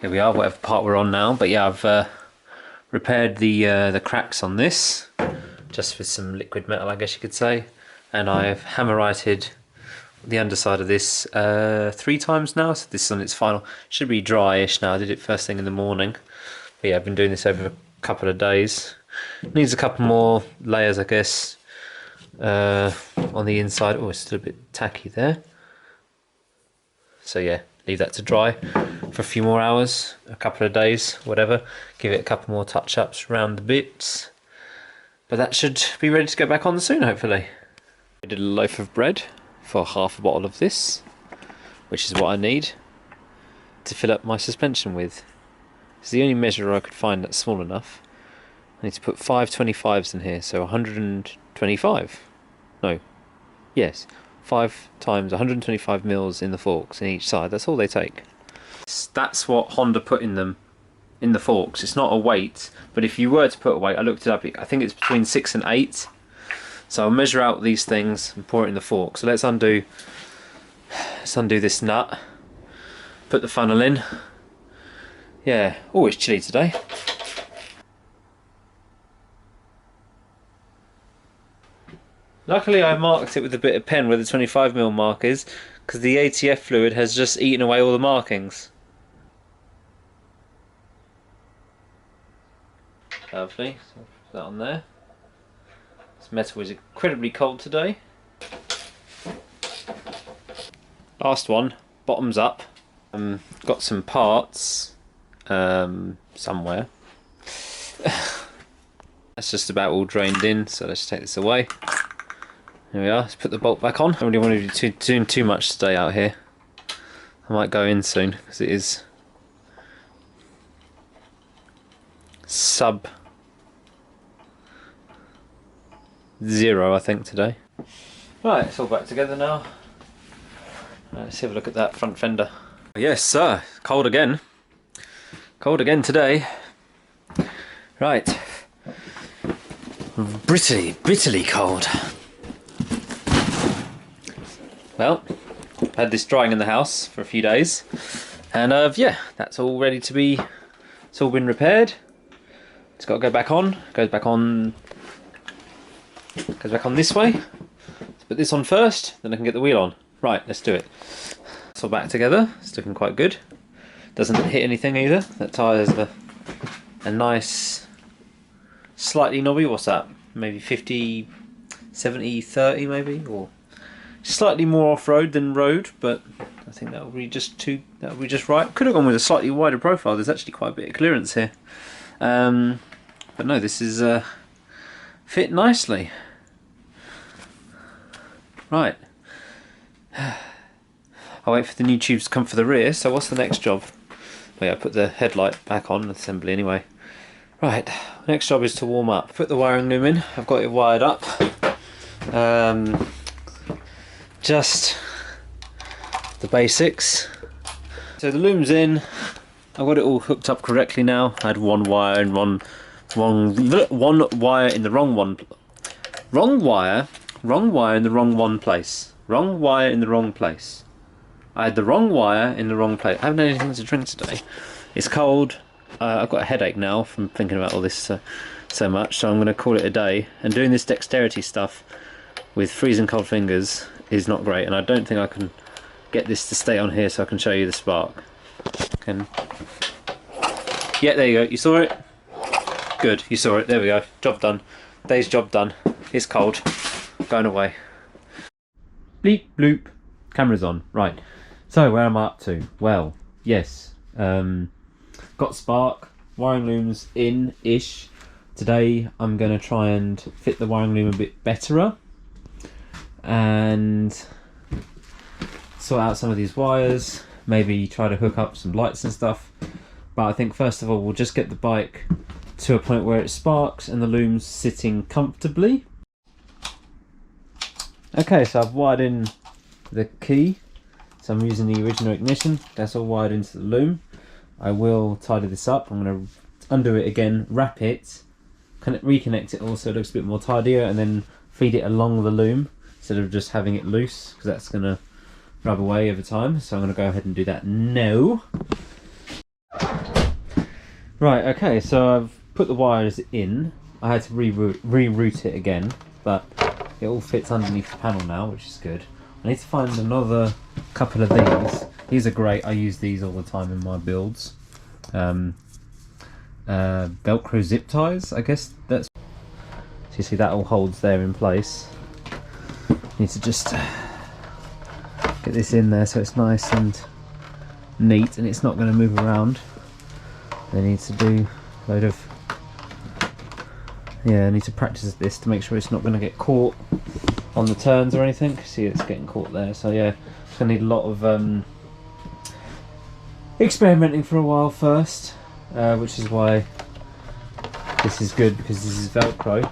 Here we are, whatever part we're on now. But yeah, I've repaired the cracks on this, just with some liquid metal, I guess you could say. And I've hammer-righted the underside of this 3 times now, so this is on its final. Should be dry-ish now. I did it first thing in the morning. But yeah, I've been doing this over a couple of days. Needs a couple more layers, I guess, on the inside. Oh, it's still a bit tacky there. So yeah, leave that to dry for a few more hours, a couple of days, whatever. Give it a couple more touch-ups around the bits. But that should be ready to go back on soon, hopefully. I did a loaf of bread for half a bottle of this, which is what I need to fill up my suspension with. It's the only measure I could find that's small enough. I need to put 5 25s in here, so 125. No, yes, 5 times 125 mils in the forks in each side. That's all they take. That's what Honda put in them, in the forks. It's not a weight, but if you were to put a weight, I looked it up, I think it's between 6 and 8. So I'll measure out these things and pour it in the fork. So let's undo this nut, put the funnel in. Yeah, oh, it's chilly today. Luckily I marked it with a bit of pen where the 25mm mark is, because the ATF fluid has just eaten away all the markings. Lovely, so put that on there. This metal is incredibly cold today. Last one, bottoms up. Got some parts somewhere. That's just about all drained in, so let's take this away. Here we are, let's put the bolt back on. I don't really want to be doing too much today out here. I might go in soon, because it is sub 0, I think, today. Right, it's all back together now. Let's have a look at that front fender. Yes, sir, cold again. Cold again today. Right. Bitterly cold. Well, had this drying in the house for a few days, and yeah, that's all ready to be. It's all been repaired. It's got to go back on. Goes back on this way. Let's put this on first, then I can get the wheel on. Right, let's do it. It's all back together. It's looking quite good. Doesn't hit anything either. That tyre has a nice, slightly knobby. What's that? Maybe 50, 70, 30 maybe, or slightly more off-road than road, but I think that will be just right. Could have gone with a slightly wider profile. There's actually quite a bit of clearance here, but no, this is fit nicely. Right, I'll wait for the new tubes to come for the rear. So what's the next job? Oh yeah, I put the headlight back on assembly anyway. Right, next job is to warm up. Put the wiring loom in. I've got it wired up. Just the basics. So the loom's in. I've got it all hooked up correctly now. I had one wire in one wire in the wrong one. Wrong wire in the wrong one place. Wrong wire in the wrong place. I had the wrong wire in the wrong place. I haven't had anything to drink today. It's cold. I've got a headache now from thinking about all this so much, so I'm going to call it a day. And doing this dexterity stuff with freezing cold fingers is not great, and I don't think I can get this to stay on here so I can show you the spark. Yeah, there you go. You saw it? Good, you saw it. There we go. Job done. Day's job done. It's cold. Going away. Bleep, bloop. Camera's on. Right. So, where am I up to? Well, yes. Got spark. Wiring loom's in-ish. Today I'm going to try and fit the wiring loom a bit better and sort out some of these wires, maybe try to hook up some lights and stuff. But I think first of all we'll just get the bike to a point where it sparks and the loom's sitting comfortably. Okay, so I've wired in the key, so I'm using the original ignition. That's all wired into the loom. I will tidy this up. I'm going to undo it again, wrap it, reconnect it all so it looks a bit more tidier, and then feed it along the loom instead of just having it loose, because that's going to rub away over time. So I'm going to go ahead and do that now. Right, okay, so I've put the wires in. I had to reroute it again, but it all fits underneath the panel now, which is good. I need to find another couple of these. These are great, I use these all the time in my builds. Velcro zip ties, I guess that's... So you see that all holds there in place. Need to just get this in there so it's nice and neat and it's not going to move around. I need to do a load of... Yeah, I need to practice this to make sure it's not going to get caught on the turns or anything. See, it's getting caught there. So yeah, it's going to need a lot of experimenting for a while first, which is why this is good, because this is Velcro.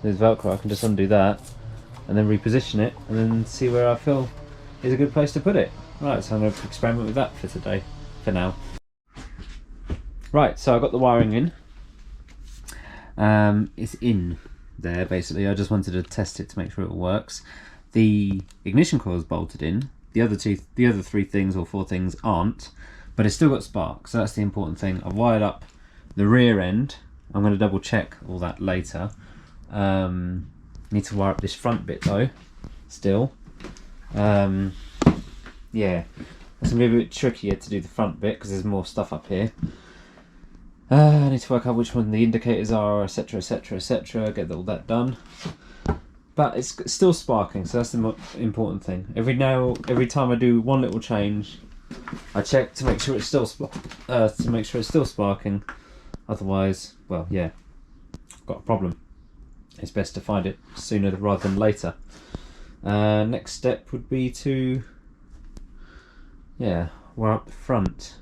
There's Velcro, I can just undo that and then reposition it and then see where I feel is a good place to put it. Right, so I'm going to experiment with that for today, for now. Right, so I got the wiring in. It's in there basically. I just wanted to test it to make sure it works. The ignition coil is bolted in. The other three things or four things aren't, but it's still got spark, so that's the important thing. I've wired up the rear end. I'm going to double check all that later. Need to wire up this front bit though, still. Yeah, it's going to be a bit trickier to do the front bit because there's more stuff up here. I need to work out which one the indicators are, etc, etc, etc, get all that done. But it's still sparking, so that's the important thing. Every time I do one little change, I check to make sure it's still sparking. Otherwise, well, yeah, I've got a problem. It's best to find it sooner rather than later. Next step would be to, yeah, wire up the front.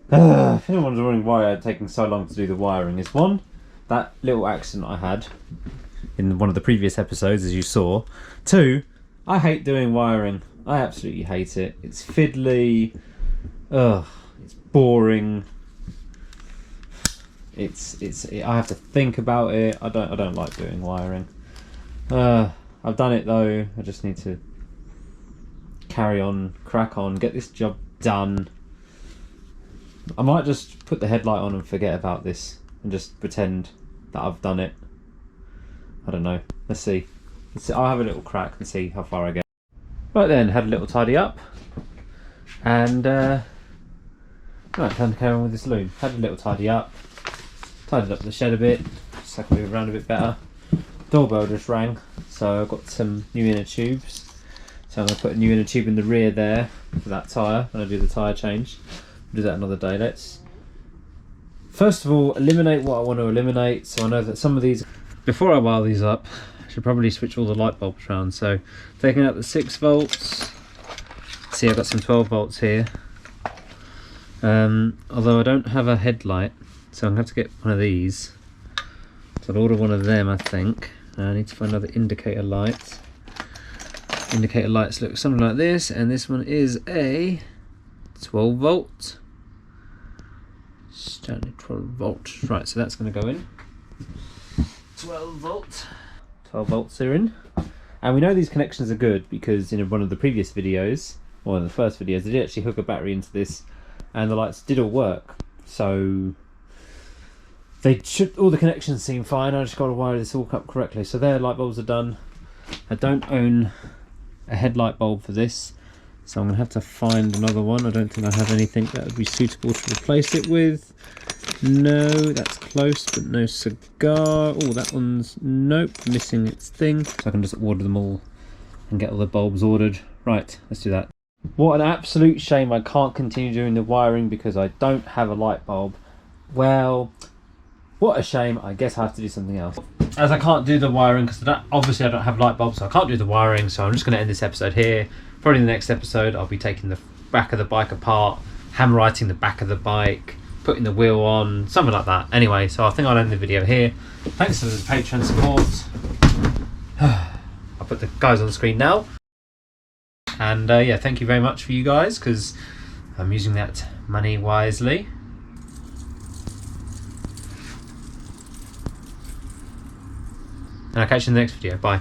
If anyone's wondering why I'm taking so long to do the wiring, is one, that little accident I had in one of the previous episodes, as you saw. Two, I hate doing wiring. I absolutely hate it. It's fiddly. It's boring. I have to think about it. I don't like doing wiring. I've done it though. I just need to carry on, crack on, get this job done. I might just put the headlight on and forget about this and just pretend that I've done it. I don't know. Let's see. I'll have a little crack and see how far I get. Right then, had a little tidy up. And right, time to carry on with this loom. Had a little tidy up. Tidied up the shed a bit, so I can move around a bit better. Doorbell just rang, so I've got some new inner tubes. So I'm going to put a new inner tube in the rear there for that tyre when I do the tyre change. We'll do that another day. Let's first of all eliminate what I want to eliminate. So I know that some of these, before I wire these up, I should probably switch all the light bulbs around. So taking out the 6 volts, see I've got some 12 volts here. Although I don't have a headlight, so I'm going to have to get one of these. So I'll order one of them, I think. I need to find another indicator light. Indicator lights look something like this, and this one is a 12 volt. Standard 12 volt. Right, so that's going to go in. 12 volt. 12 volts are in. And we know these connections are good because in one of the previous videos, or one of the first videos, they did actually hook a battery into this and the lights did all work. So all the connections seem fine. I just got to wire this all up correctly. So their light bulbs are done. I don't own a headlight bulb for this, so I'm going to have to find another one. I don't think I have anything that would be suitable to replace it with. No, that's close, but no cigar. Oh, that one's, nope, missing its thing. So I can just order them all and get all the bulbs ordered. Right, let's do that. What an absolute shame I can't continue doing the wiring because I don't have a light bulb. Well, what a shame. I guess I have to do something else. As I can't do the wiring because obviously I don't have light bulbs, so I can't do the wiring, so I'm just going to end this episode here. Probably in the next episode I'll be taking the back of the bike apart, hammer-writing the back of the bike, putting the wheel on, something like that. Anyway, so I think I'll end the video here. Thanks for the Patreon support. I'll put the guys on the screen now. And yeah, thank you very much for you guys, because I'm using that money wisely. And I'll catch you in the next video. Bye.